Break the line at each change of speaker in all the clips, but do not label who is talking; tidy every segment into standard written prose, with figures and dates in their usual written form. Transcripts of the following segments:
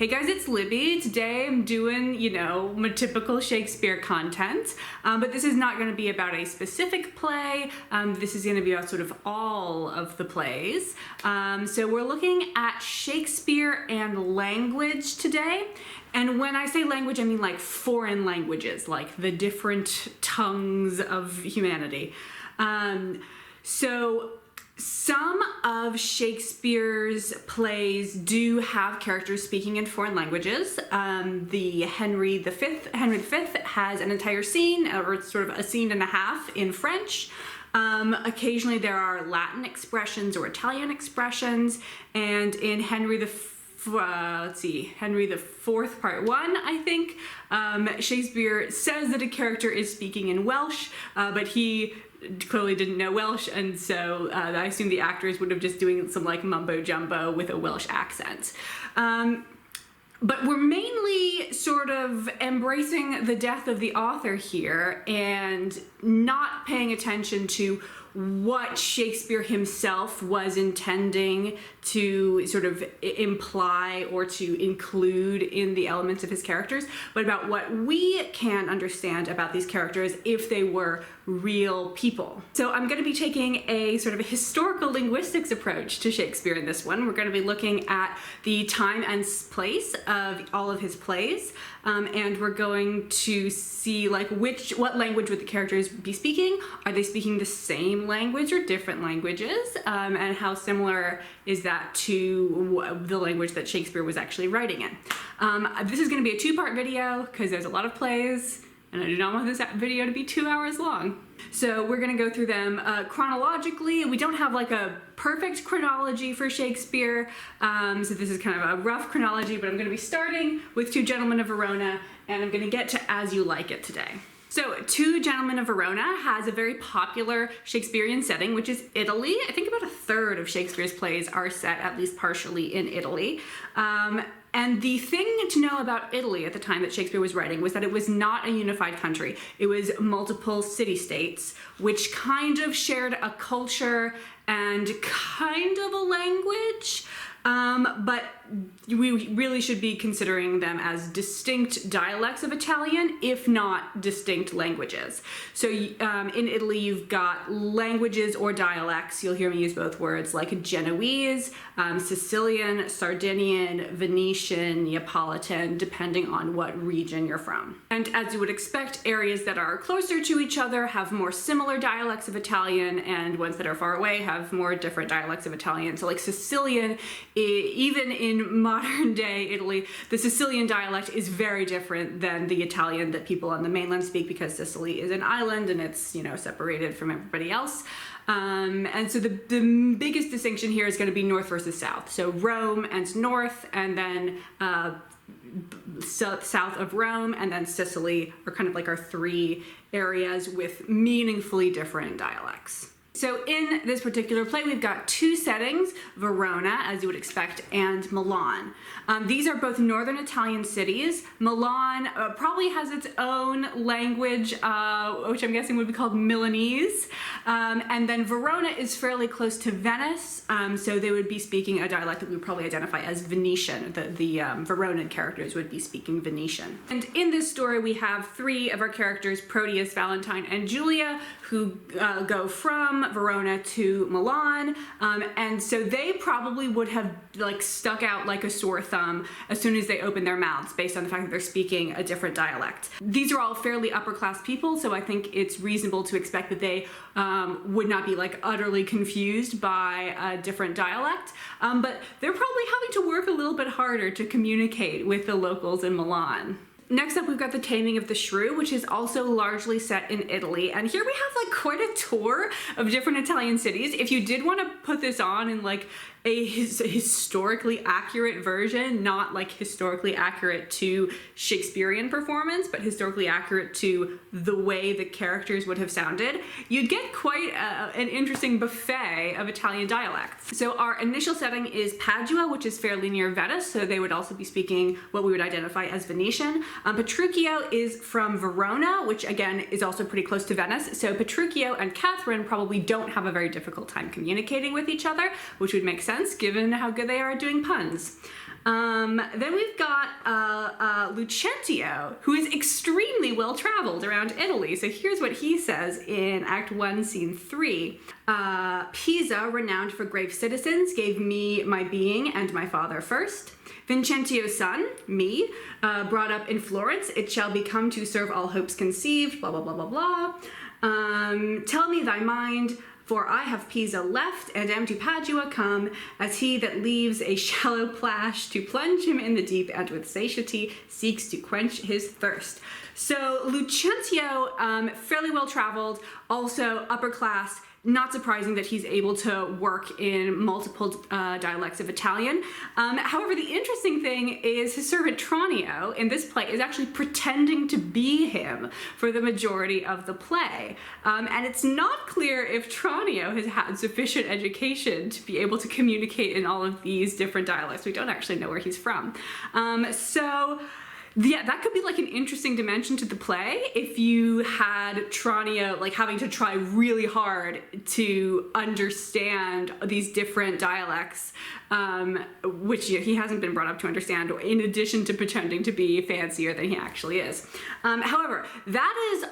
Hey guys, it's Libby. Today I'm doing, my typical Shakespeare content, but this is not going to be about a specific play. This is going to be about sort of all of the plays. So we're looking at Shakespeare and language today. And when I say language, I mean like foreign languages, like the different tongues of humanity. So some of Shakespeare's plays do have characters speaking in foreign languages. The Henry V has an entire scene, or it's sort of a scene and a half in French. Occasionally there are Latin expressions or Italian expressions, and in Henry IV Part 1, I think, Shakespeare says that a character is speaking in Welsh, but he clearly didn't know Welsh, and so I assume the actors would have just doing some like mumbo jumbo with a Welsh accent. But we're mainly sort of embracing the death of the author here and not paying attention to what Shakespeare himself was intending to sort of imply or to include in the elements of his characters, but about what we can understand about these characters if they were real people. So I'm going to be taking a sort of a historical linguistics approach to Shakespeare in this one. We're going to be looking at the time and place of all of his plays, and we're going to see like what language would the characters be speaking? Are they speaking the same language or different languages? And how similar is that to the language that Shakespeare was actually writing in? This is going to be a two-part video because there's a lot of plays, and I do not want this video to be 2 hours long. So we're going to go through them chronologically. We don't have like a perfect chronology for Shakespeare, so this is kind of a rough chronology, but I'm going to be starting with Two Gentlemen of Verona, and I'm going to get to As You Like It today. So, Two Gentlemen of Verona has a very popular Shakespearean setting, which is Italy. I think about a third of Shakespeare's plays are set at least partially in Italy. And the thing to know about Italy at the time that Shakespeare was writing was that it was not a unified country. It was multiple city-states, which kind of shared a culture and kind of a language. But we really should be considering them as distinct dialects of Italian, if not distinct languages. So in Italy, you've got languages or dialects, you'll hear me use both words, like Genoese, Sicilian, Sardinian, Venetian, Neapolitan, depending on what region you're from. And as you would expect, areas that are closer to each other have more similar dialects of Italian, and ones that are far away have more different dialects of Italian. So like Sicilian, even in modern day Italy, the Sicilian dialect is very different than the Italian that people on the mainland speak, because Sicily is an island and it's, separated from everybody else. And so the biggest distinction here is going to be north versus south. So Rome and north, and then south of Rome, and then Sicily are kind of like our three areas with meaningfully different dialects. So in this particular play, we've got two settings, Verona, as you would expect, and Milan. These are both northern Italian cities. Milan probably has its own language, which I'm guessing would be called Milanese. And then Verona is fairly close to Venice, so they would be speaking a dialect that we would probably identify as Venetian. The Veronan characters would be speaking Venetian. And in this story, we have three of our characters, Proteus, Valentine, and Julia, who go from Verona to Milan, and so they probably would have like stuck out like a sore thumb as soon as they open their mouths, based on the fact that they're speaking a different dialect. These are all fairly upper class people, so I think it's reasonable to expect that they would not be like utterly confused by a different dialect, but they're probably having to work a little bit harder to communicate with the locals in Milan. Next up, we've got the Taming of the Shrew, which is also largely set in Italy. And here we have like quite a tour of different Italian cities. If you did want to put this on in like a historically accurate version, not like historically accurate to Shakespearean performance, but historically accurate to the way the characters would have sounded, you'd get quite an interesting buffet of Italian dialects. So our initial setting is Padua, which is fairly near Venice, so they would also be speaking what we would identify as Venetian. Petruchio is from Verona, which again is also pretty close to Venice, so Petruchio and Catherine probably don't have a very difficult time communicating with each other, which would make sense given how good they are at doing puns. Then we've got Lucentio, who is extremely well traveled around Italy. So here's what he says in Act 1, Scene 3. Pisa, renowned for grave citizens, gave me my being and my father first. Vincentio's son, me, brought up in Florence, it shall become to serve all hopes conceived, blah, blah, blah, blah, blah. Tell me thy mind, for I have Pisa left, and am to Padua come, as he that leaves a shallow plash to plunge him in the deep, and with satiety seeks to quench his thirst. So Lucentio, fairly well traveled, also upper class. Not surprising that he's able to work in multiple dialects of Italian. However, the interesting thing is his servant Tranio in this play is actually pretending to be him for the majority of the play. And it's not clear if Tranio has had sufficient education to be able to communicate in all of these different dialects. We don't actually know where he's from. Yeah, that could be like an interesting dimension to the play if you had Tranio like having to try really hard to understand these different dialects, which he hasn't been brought up to understand, in addition to pretending to be fancier than he actually is. However, that is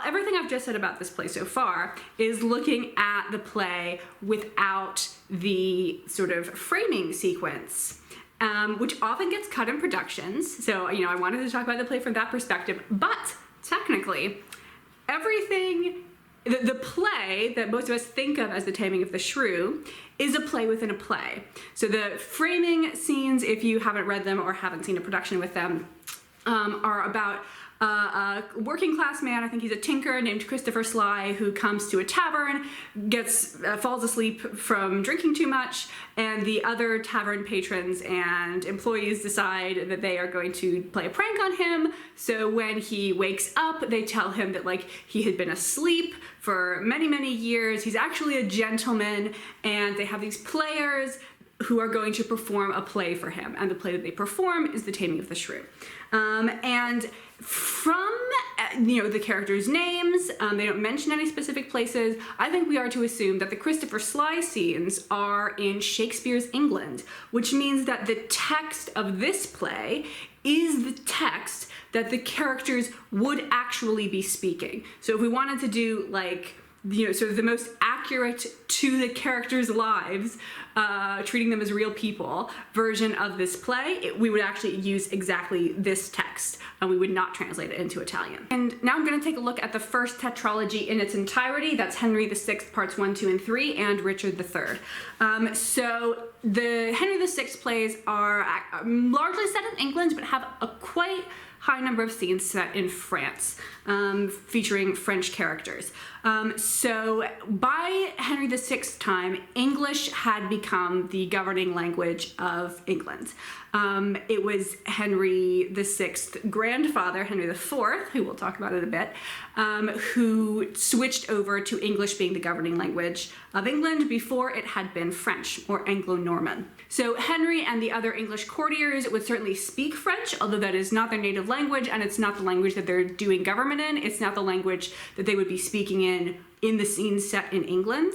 everything I've just said about this play so far is looking at the play without the sort of framing sequence. Which often gets cut in productions. So, I wanted to talk about the play from that perspective, but technically, the play that most of us think of as the Taming of the Shrew is a play within a play. So the framing scenes, if you haven't read them or haven't seen a production with them, are about a working class man, I think he's a tinker, named Christopher Sly, who comes to a tavern, falls asleep from drinking too much, and the other tavern patrons and employees decide that they are going to play a prank on him. So when he wakes up, they tell him that he had been asleep for many, many years. He's actually a gentleman, and they have these players who are going to perform a play for him, and the play that they perform is the Taming of the Shrew. And from the characters' names, they don't mention any specific places. I think we are to assume that the Christopher Sly scenes are in Shakespeare's England, which means that the text of this play is the text that the characters would actually be speaking. So if we wanted to do sort of the most accurate to the characters' lives, treating them as real people version of this play, we would actually use exactly this text, and we would not translate it into Italian. And now I'm going to take a look at the first tetralogy in its entirety. That's Henry VI, parts 1, 2, and 3, and Richard III. So the Henry VI plays are largely set in England, but have a quite high number of scenes set in France, featuring French characters. So by Henry VI's time, English had become the governing language of England. It was Henry VI's grandfather, Henry IV, who we'll talk about in a bit, who switched over to English being the governing language of England before it had been French, or Anglo-Norman. So Henry and the other English courtiers would certainly speak French, although that is not their native language, and it's not the language that they're doing government in. It's not the language that they would be speaking in the scenes set in England.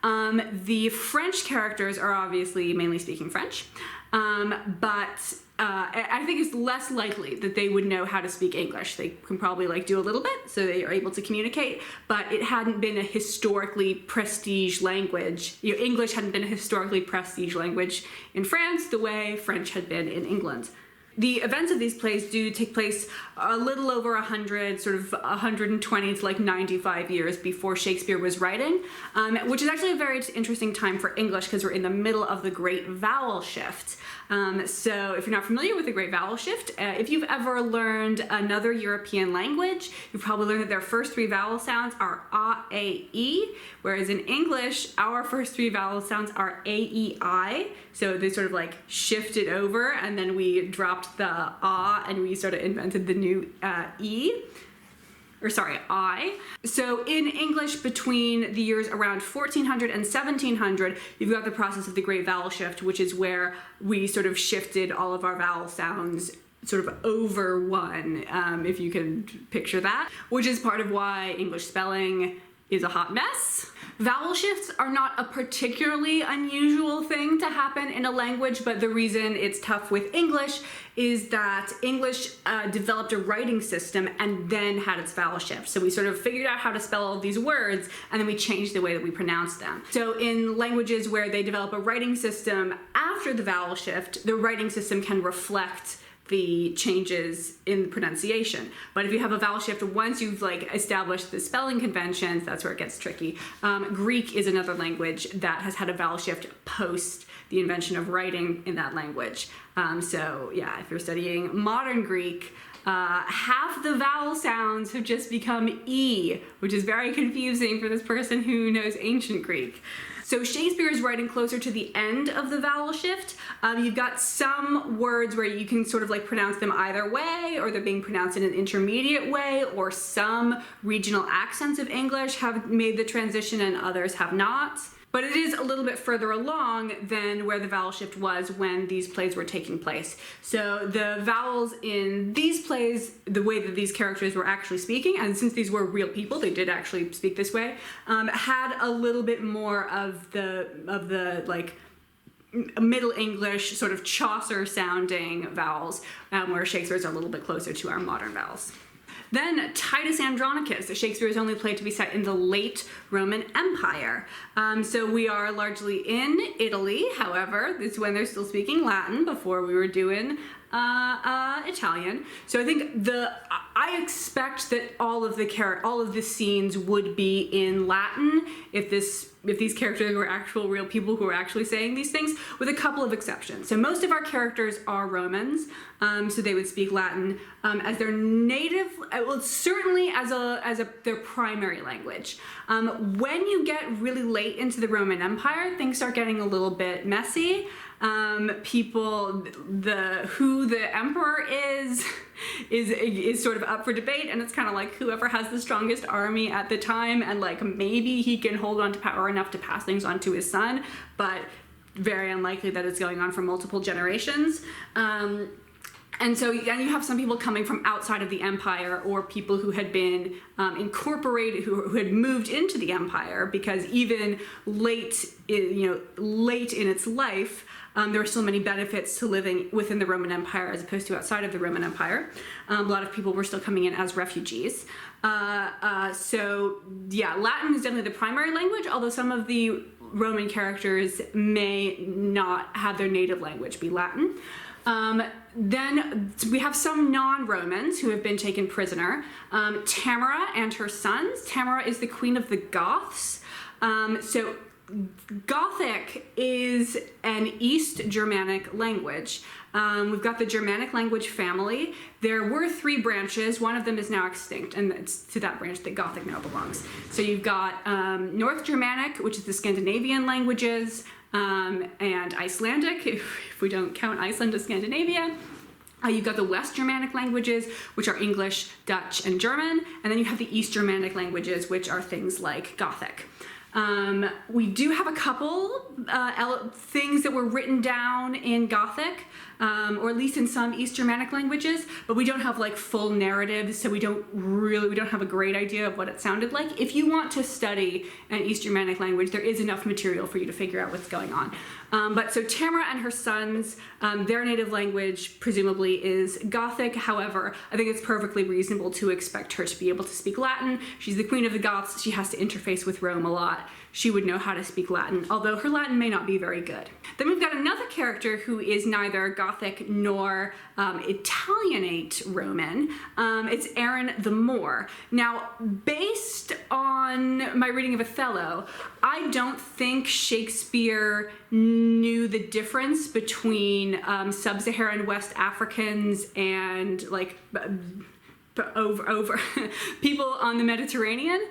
The French characters are obviously mainly speaking French, but I think it's less likely that they would know how to speak English. They can probably do a little bit, so they are able to communicate, but it hadn't been a historically prestige language. English hadn't been a historically prestige language in France the way French had been in England. The events of these plays do take place a little over 100, sort of 120 to 95 years before Shakespeare was writing, which is actually a very interesting time for English because we're in the middle of the Great Vowel Shift. So if you're not familiar with the Great Vowel Shift, if you've ever learned another European language, you've probably learned that their first three vowel sounds are A, A, E, whereas in English, our first three vowel sounds are A, E, I. So they sort of shifted over, and then we dropped the A and we sort of invented the new I. So in English, between the years around 1400 and 1700, you've got the process of the Great Vowel Shift, which is where we sort of shifted all of our vowel sounds sort of over one, if you can picture that, which is part of why English spelling is a hot mess. Vowel shifts are not a particularly unusual thing to happen in a language, but the reason it's tough with English is that English developed a writing system and then had its vowel shift. So we sort of figured out how to spell all these words, and then we changed the way that we pronounce them. So in languages where they develop a writing system after the vowel shift, the writing system can reflect the changes in pronunciation. But if you have a vowel shift once you've like established the spelling conventions, that's where it gets tricky. Greek is another language that has had a vowel shift post the invention of writing in that language. So yeah, if you're studying modern Greek, half the vowel sounds have just become E, which is very confusing for this person who knows ancient Greek. So Shakespeare is writing closer to the end of the vowel shift. You've got some words where you can sort of like pronounce them either way, or they're being pronounced in an intermediate way, or some regional accents of English have made the transition and others have not. But it is a little bit further along than where the vowel shift was when these plays were taking place. So the vowels in these plays, the way that these characters were actually speaking, and since these were real people, they did actually speak this way, had a little bit more of the like Middle English sort of Chaucer sounding vowels, where Shakespeare's are a little bit closer to our modern vowels. Then Titus Andronicus, Shakespeare's only play to be set in the late Roman Empire. So we are largely in Italy, however, this is when they're still speaking Latin before we were doing Italian. So I think I expect that all of the scenes would be in Latin if these characters were actual real people who were actually saying these things, with a couple of exceptions. So most of our characters are Romans, so they would speak Latin as their native, well, certainly as their primary language. When you get really late into the Roman Empire, things start getting a little bit messy. Who the emperor is sort of up for debate, and it's kind of like whoever has the strongest army at the time, and like maybe he can hold on to power enough to pass things on to his son, but very unlikely that it's going on for multiple generations. And you have some people coming from outside of the empire, or people who had been incorporated, who had moved into the empire, because even late in its life, there were so many benefits to living within the Roman Empire as opposed to outside of the Roman Empire. A lot of people were still coming in as refugees. So yeah, Latin is definitely the primary language, although some of the Roman characters may not have their native language be Latin. Then we have some non-Romans who have been taken prisoner. Tamara and her sons. Tamara is the queen of the Goths. So Gothic is an East Germanic language. We've got the Germanic language family. There were 3 branches. One of them is now extinct, and it's to that branch that Gothic now belongs. So you've got North Germanic, which is the Scandinavian languages, and Icelandic, if we don't count Iceland as Scandinavia. You've got the West Germanic languages, which are English, Dutch, and German, and then you have the East Germanic languages, which are things like Gothic. We do have a couple things that were written down in Gothic, or at least in some East Germanic languages, but we don't have like full narratives, so we don't have a great idea of what it sounded like. If you want to study an East Germanic language, there is enough material for you to figure out what's going on. But so Tamara and her sons, their native language presumably is Gothic. However, I think it's perfectly reasonable to expect her to be able to speak Latin. She's the queen of the Goths. She has to interface with Rome a lot. She would know how to speak Latin, although her Latin may not be very good. Then we've got another character who is neither Gothic nor Italianate Roman. It's Aaron the Moor. Now, based on my reading of Othello, I don't think Shakespeare knew the difference between sub-Saharan West Africans and like over people on the Mediterranean.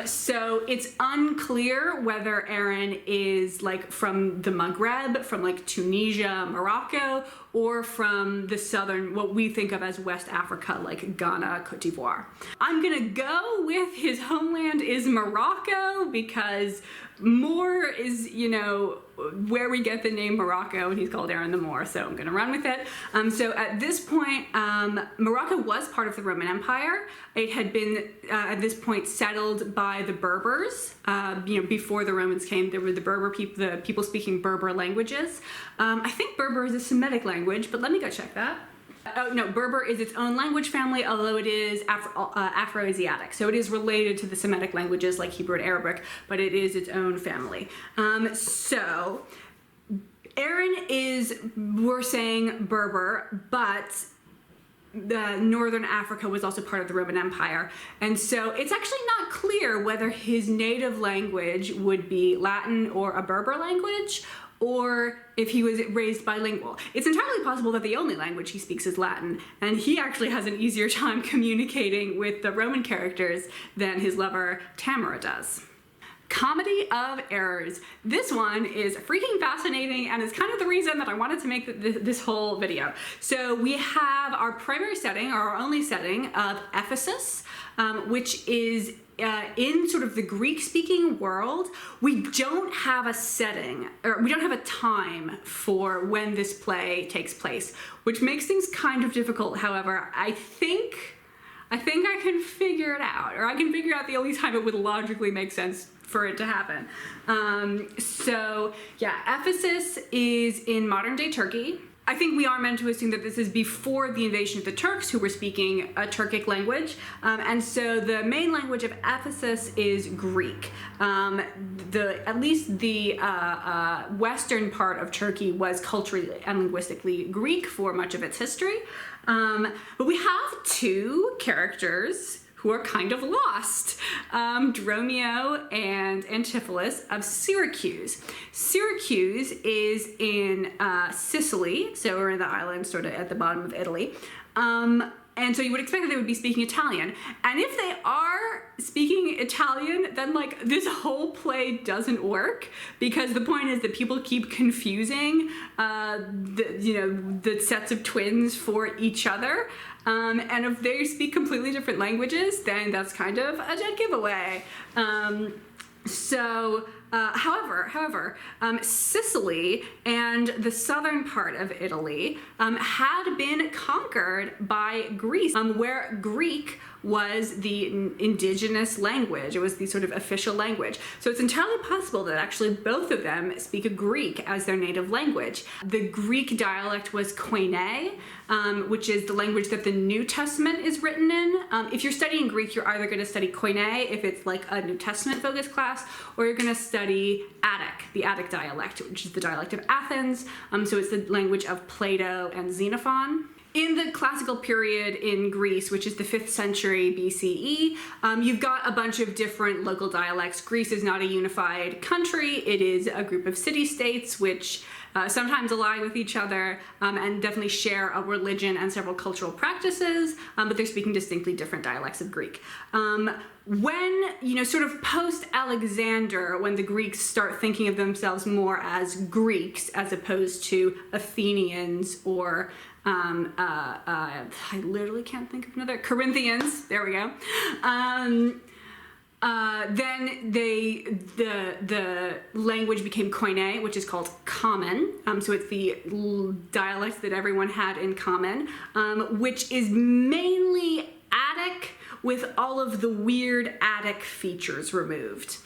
So it's unclear whether Aaron is like from the Maghreb, from like Tunisia, Morocco, or from the southern, what we think of as West Africa, like Ghana, Cote d'Ivoire. I'm gonna go with his homeland is Morocco, because Moor is, you know, where we get the name Morocco, and he's called Aaron the Moor, so I'm gonna run with it. So at this point, Morocco was part of the Roman Empire. It had been, at this point, settled by the Berbers. You know, before the Romans came, there were the Berber people, the people speaking Berber languages. I think Berber is a Semitic language, but let me go check that. Oh no, Berber is its own language family, although it is Afro-Asiatic. So it is related to the Semitic languages like Hebrew and Arabic, but it is its own family. So Aaron is, we're saying Berber, but the Northern Africa was also part of the Roman Empire. And so it's actually not clear whether his native language would be Latin or a Berber language, or if he was raised bilingual. It's entirely possible that the only language he speaks is Latin, and he actually has an easier time communicating with the Roman characters than his lover Tamara does. Comedy of Errors. This one is freaking fascinating and is kind of the reason that I wanted to make this whole video. So we have our primary setting, or our only setting, of Ephesus, which is in sort of the Greek-speaking world. We don't have a setting, or we don't have a time for when this play takes place, which makes things kind of difficult. However, I think I can figure it out, or I can figure out the only time it would logically make sense for it to happen. So yeah, Ephesus is in modern day Turkey. I think we are meant to assume that this is before the invasion of the Turks, who were speaking a Turkic language. And so the main language of Ephesus is Greek. At least the western part of Turkey was culturally and linguistically Greek for much of its history. But we have two characters who are kind of lost, Dromio and Antipholus of Syracuse. Syracuse is in Sicily, so we're in the island sort of at the bottom of Italy. And so you would expect that they would be speaking Italian. And if they are speaking Italian, then like this whole play doesn't work, because the point is that people keep confusing the sets of twins for each other. And if they speak completely different languages, then that's kind of a dead giveaway. However, Sicily and the southern part of Italy had been conquered by Greece, where Greek was the indigenous language. It was the sort of official language. So it's entirely possible that actually both of them speak Greek as their native language. The Greek dialect was Koine, which is the language that the New Testament is written in. If you're studying Greek, you're either going to study Koine if it's like a New Testament focused class, or you're going to study Attic, the Attic dialect, which is the dialect of Athens. So it's the language of Plato and Xenophon. In the classical period in Greece, which is the 5th century BCE, you've got a bunch of different local dialects. Greece is not a unified country. It is a group of city-states which sometimes ally with each other and definitely share a religion and several cultural practices, but they're speaking distinctly different dialects of Greek. When, sort of post-Alexander, when the Greeks start thinking of themselves more as Greeks as opposed to Athenians or I literally can't think of another, Corinthians, there we go. Then the language became Koine, which is called common. So it's the dialect that everyone had in common, which is mainly Attic with all of the weird Attic features removed.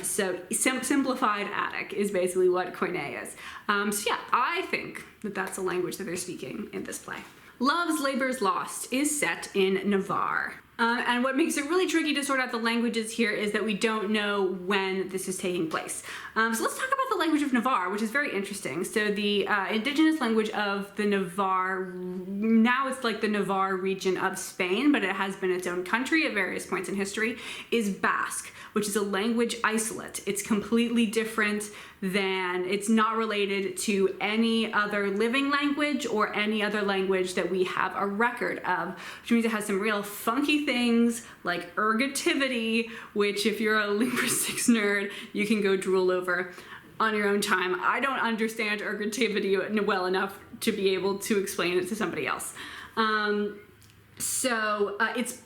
So simplified Attic is basically what Koine is. So yeah, I think that that's the language that they're speaking in this play. Love's Labour's Lost is set in Navarre. And what makes it really tricky to sort out the languages here is that we don't know when this is taking place. So let's talk about the language of Navarre, which is very interesting. So the indigenous language of the Navarre, now it's like the Navarre region of Spain, but it has been its own country at various points in history, is Basque, which is a language isolate. It's completely different it's not related to any other living language or any other language that we have a record of, which means it has some real funky things like ergativity, which if you're a linguistics nerd, you can go drool over. on your own time. I don't understand ergativity well enough to be able to explain it to somebody else. It's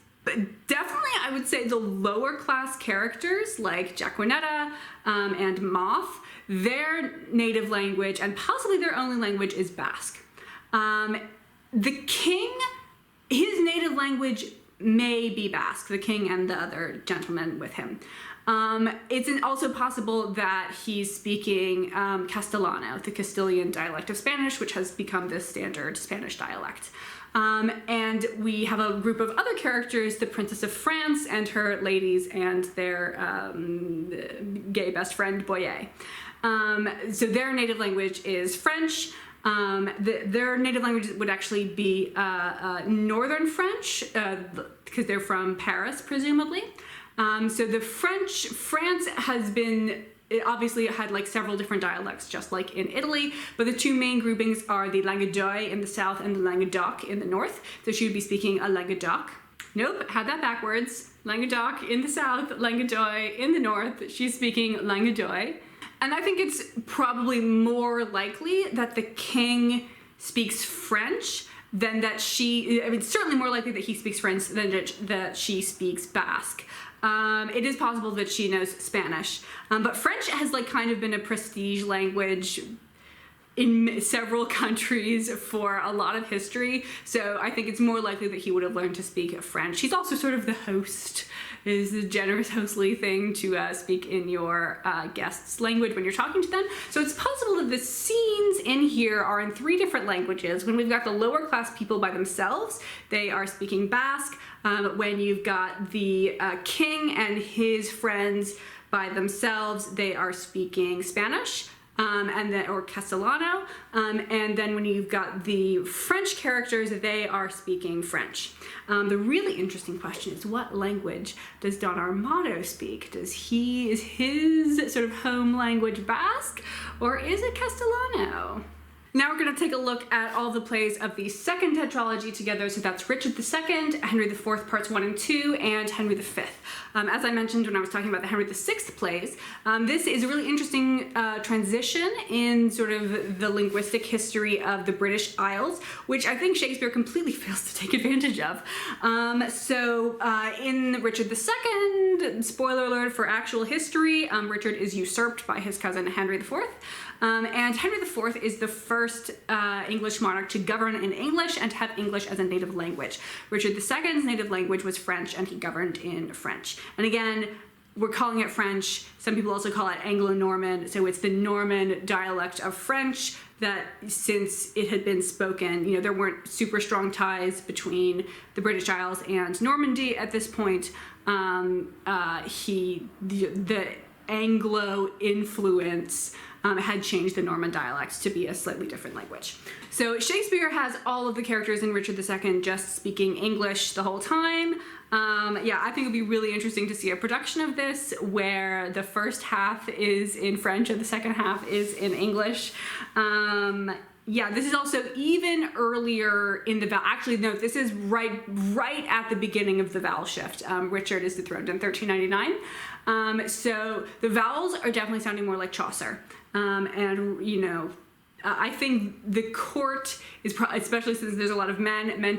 definitely, I would say, the lower class characters like Jacquinetta and Moth, their native language and possibly their only language is Basque. The king, his native language may be Basque, the king and the other gentlemen with him. It's also possible that he's speaking Castellano, the Castilian dialect of Spanish, which has become the standard Spanish dialect. And we have a group of other characters, the Princess of France and her ladies and their gay best friend, Boyer. So their native language is French. Their native language would actually be Northern French, because they're from Paris, presumably. So the France has been, it obviously had like several different dialects, just like in Italy, but the two main groupings are the Languedoc in the south and the Languedoc in the north. So she would be speaking a Languedoc. Nope, had that backwards. Languedoc in the south, Languedoc in the north. She's speaking Languedoc. And I think it's probably more likely that the king speaks French than that it's certainly more likely that he speaks French than that she speaks Basque. It is possible that she knows Spanish, but French has like kind of been a prestige language in several countries for a lot of history, so I think it's more likely that he would have learned to speak French. He's also sort of the host, is the generous hostly thing to speak in your guest's language when you're talking to them. So it's possible that the scenes in here are in 3 different languages. When we've got the lower class people by themselves, they are speaking Basque. When you've got the king and his friends by themselves, they are speaking Spanish. Or Castellano, and then when you've got the French characters, they are speaking French. The really interesting question is, what language does Don Armado speak? Is his sort of home language Basque, or is it Castellano? Now we're going to take a look at all the plays of the second tetralogy together. So that's Richard II, Henry IV parts 1 and 2, and Henry V. As I mentioned when I was talking about the Henry VI plays, this is a really interesting transition in sort of the linguistic history of the British Isles, which I think Shakespeare completely fails to take advantage of. In Richard II, spoiler alert for actual history, Richard is usurped by his cousin Henry IV. And Henry IV is the first English monarch to govern in English and have English as a native language. Richard II's native language was French, and he governed in French. And again, we're calling it French. Some people also call it Anglo-Norman, so it's the Norman dialect of French that, since it had been spoken, there weren't super strong ties between the British Isles and Normandy at this point. The Anglo influence had changed the Norman dialects to be a slightly different language. So Shakespeare has all of the characters in Richard II just speaking English the whole time. I think it'd be really interesting to see a production of this where the first half is in French and the second half is in English. This is also even earlier in the vowel. Actually, no, this is right at the beginning of the vowel shift. Richard is dethroned in 1399. So the vowels are definitely sounding more like Chaucer. I think the court is especially since there's a lot of men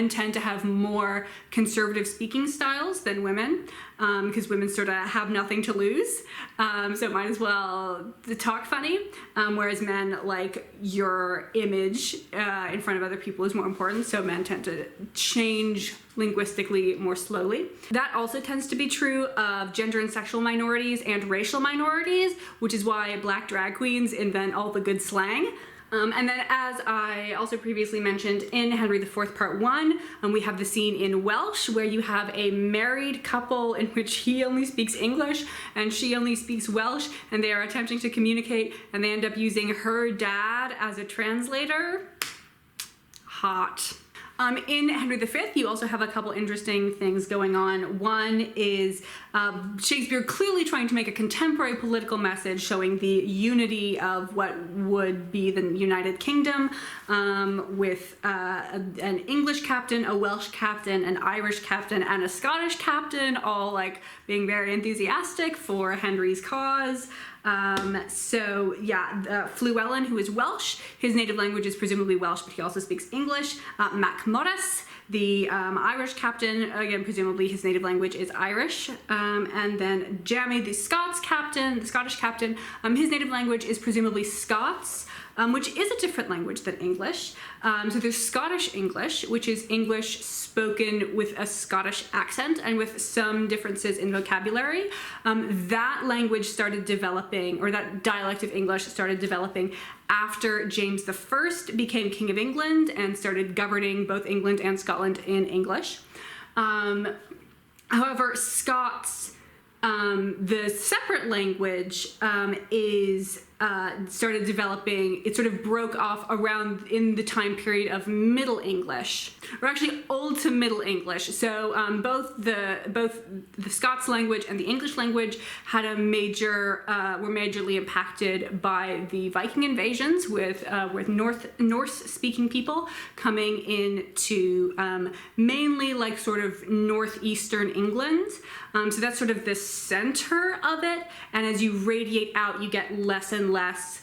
tend to have more conservative speaking styles than women, because women sort of have nothing to lose, so might as well talk funny, whereas men, like, your image in front of other people is more important, so men tend to change linguistically more slowly. That also tends to be true of gender and sexual minorities and racial minorities, which is why Black drag queens invent all the good slang. And then, as I also previously mentioned, in Henry IV Part 1, we have the scene in Welsh where you have a married couple in which he only speaks English and she only speaks Welsh, and they are attempting to communicate, and they end up using her dad as a translator. Hot. In Henry V, you also have a couple interesting things going on. One is Shakespeare clearly trying to make a contemporary political message showing the unity of what would be the United Kingdom, with an English captain, a Welsh captain, an Irish captain, and a Scottish captain, all like being very enthusiastic for Henry's cause. Llewellyn, who is Welsh, his native language is presumably Welsh, but he also speaks English. Mac Morris, the Irish captain, again, presumably his native language is Irish. And then Jamie, the Scottish captain, his native language is presumably Scots, which is a different language than English. So there's Scottish English, which is English spoken with a Scottish accent and with some differences in vocabulary. That language started developing, or that dialect of English started developing after James I became King of England and started governing both England and Scotland in English. However, Scots, the separate language, started developing, it sort of broke off around in the time period of Middle English, or actually Old to Middle English. So both the Scots language and the English language had were majorly impacted by the Viking invasions with Norse-speaking people coming into mainly like sort of northeastern England. So that's sort of the center of it, and as you radiate out, you get less and less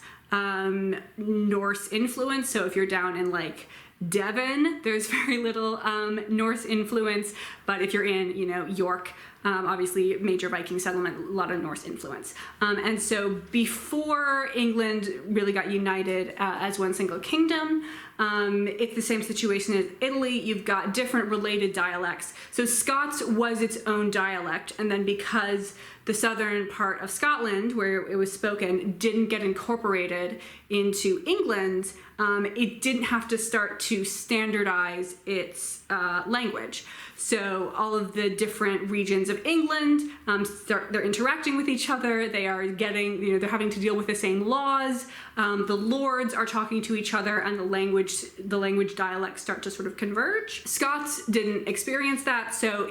Norse influence. So if you're down in like Devon, there's very little Norse influence, but if you're in, York, obviously major Viking settlement, a lot of Norse influence. And so before England really got united as one single kingdom, it's the same situation as Italy. You've got different related dialects. So Scots was its own dialect, and then because the southern part of Scotland, where it was spoken, didn't get incorporated into England, it didn't have to start to standardize its language. So all of the different regions of England, they're interacting with each other. They are getting, they're having to deal with the same laws. The lords are talking to each other, and the language dialects start to sort of converge. Scots didn't experience that, so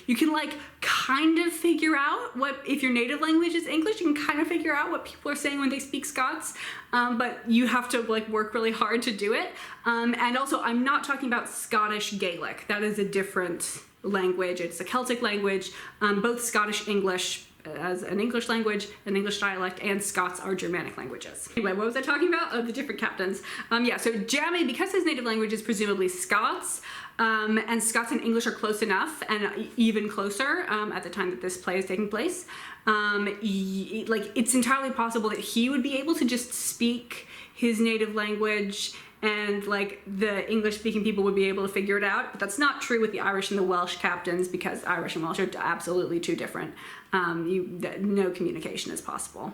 you can like kind of figure out if your native language is English, you can kind of figure out what people are saying when they speak Scots, but you have to like work really hard to do it. And also, I'm not talking about Scottish Gaelic. That is a different language. It's a Celtic language. Both Scottish English as an English language, an English dialect, and Scots are Germanic languages. Anyway, what was I talking about? Oh, the different captains. So Jamie, because his native language is presumably Scots, and Scots and English are close enough, and even closer at the time that this play is taking place, it's entirely possible that he would be able to just speak his native language, and like the English-speaking people would be able to figure it out. But that's not true with the Irish and the Welsh captains, because Irish and Welsh are absolutely two different. No communication is possible.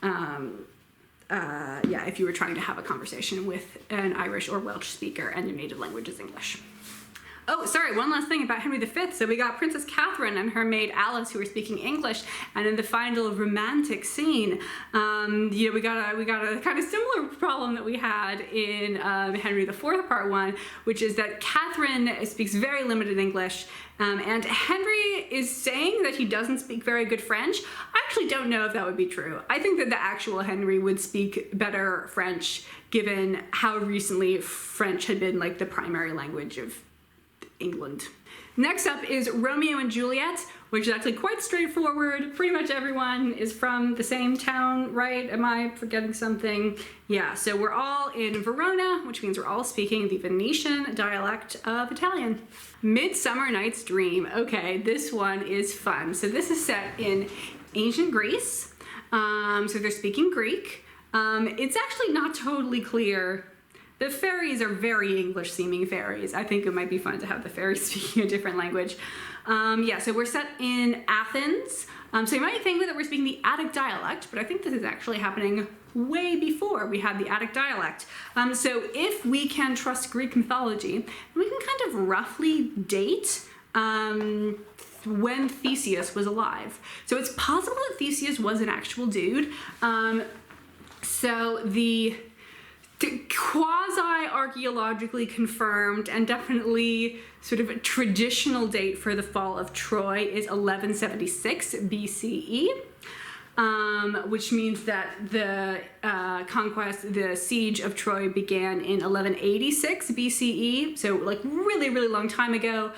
If you were trying to have a conversation with an Irish or Welsh speaker and your native language is English. Oh, sorry, one last thing about Henry V. So we got Princess Catherine and her maid Alice, who were speaking English, and in the final romantic scene, we got a kind of similar problem that we had in Henry IV Part 1, which is that Catherine speaks very limited English, and Henry is saying that he doesn't speak very good French. I actually don't know if that would be true. I think that the actual Henry would speak better French, given how recently French had been like the primary language of England. Next up is Romeo and Juliet, which is actually quite straightforward. Pretty much everyone is from the same town, right? Am I forgetting something? Yeah, so we're all in Verona, which means we're all speaking the Venetian dialect of Italian. Midsummer Night's Dream. Okay, this one is fun. So this is set in ancient Greece. So they're speaking Greek. It's actually not totally clear. The fairies are very English-seeming fairies. I think it might be fun to have the fairies speaking a different language. So we're set in Athens. So you might think that we're speaking the Attic dialect, but I think this is actually happening way before we had the Attic dialect. So if we can trust Greek mythology, we can kind of roughly date when Theseus was alive. So it's possible that Theseus was an actual dude. So the quasi-archaeologically confirmed and definitely sort of a traditional date for the fall of Troy is 1176 BCE, which means that the the siege of Troy began in 1186 BCE, so like really, really long time ago.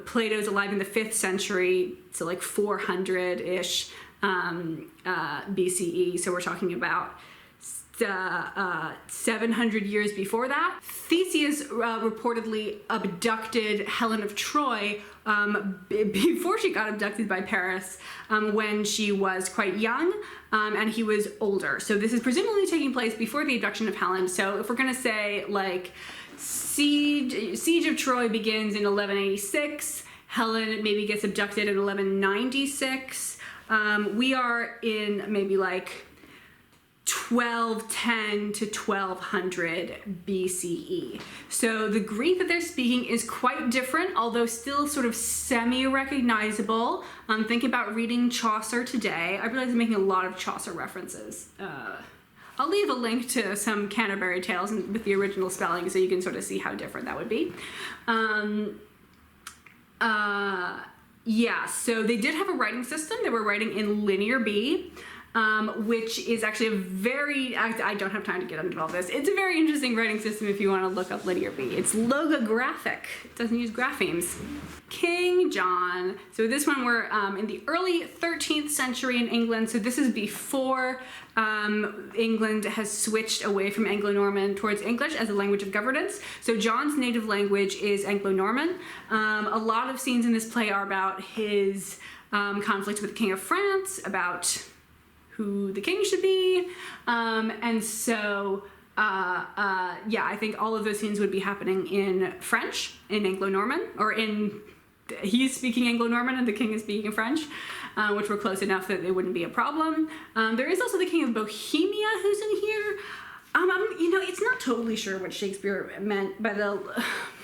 Plato's alive in the 5th century, so like 400-ish BCE. So we're talking about 700 years before that. Theseus reportedly abducted Helen of Troy before she got abducted by Paris when she was quite young and he was older. So this is presumably taking place before the abduction of Helen. So if we're gonna say like Siege of Troy begins in 1186, Helen maybe gets abducted in 1196, we are in maybe like 1210 to 1200 BCE. So the Greek that they're speaking is quite different, although still sort of semi-recognizable. Think about reading Chaucer today. I realize I'm making a lot of Chaucer references. I'll leave a link to some Canterbury Tales with the original spelling so you can sort of see how different that would be. Yeah, so they did have a writing system. They were writing in Linear B. Which is actually a very, I don't have time to get into all this. It's a very interesting writing system if you want to look up Linear B. It's logographic. It doesn't use graphemes. King John. So this one we're in the early 13th century in England. So this is before England has switched away from Anglo-Norman towards English as a language of governance. So John's native language is Anglo-Norman. A lot of scenes in this play are about his conflict with the King of France, about who the king should be, and so yeah, I think all of those scenes would be happening in French, in Anglo-Norman, or he's speaking Anglo-Norman and the king is speaking French, which were close enough that it wouldn't be a problem. There is also the King of Bohemia who's in here. You know, it's not totally sure what Shakespeare meant by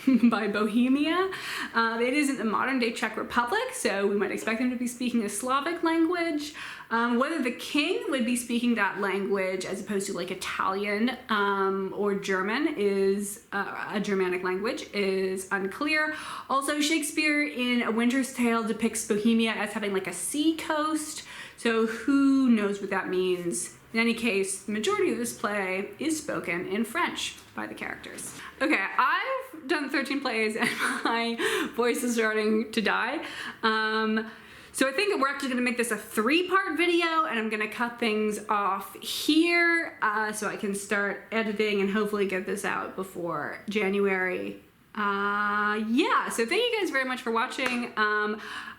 by Bohemia. It is in the modern day Czech Republic, so we might expect him to be speaking a Slavic language. Whether the king would be speaking that language as opposed to like Italian or German is a Germanic language is unclear. Also, Shakespeare in A Winter's Tale depicts Bohemia as having like a sea coast, so who knows what that means. In any case, the majority of this play is spoken in French by the characters. Okay, I've done 13 plays and my voice is starting to die. So I think we're actually gonna make this a 3-part video and I'm gonna cut things off here so I can start editing and hopefully get this out before January. Yeah, so thank you guys very much for watching.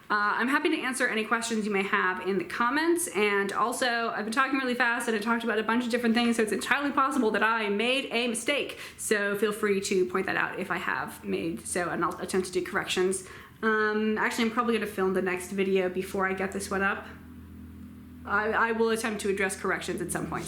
I'm happy to answer any questions you may have in the comments, and also I've been talking really fast and I talked about a bunch of different things, so it's entirely possible that I made a mistake, so feel free to point that out if I have made so, and I'll attempt to do corrections. Actually, I'm probably going to film the next video before I get this one up. I will attempt to address corrections at some point.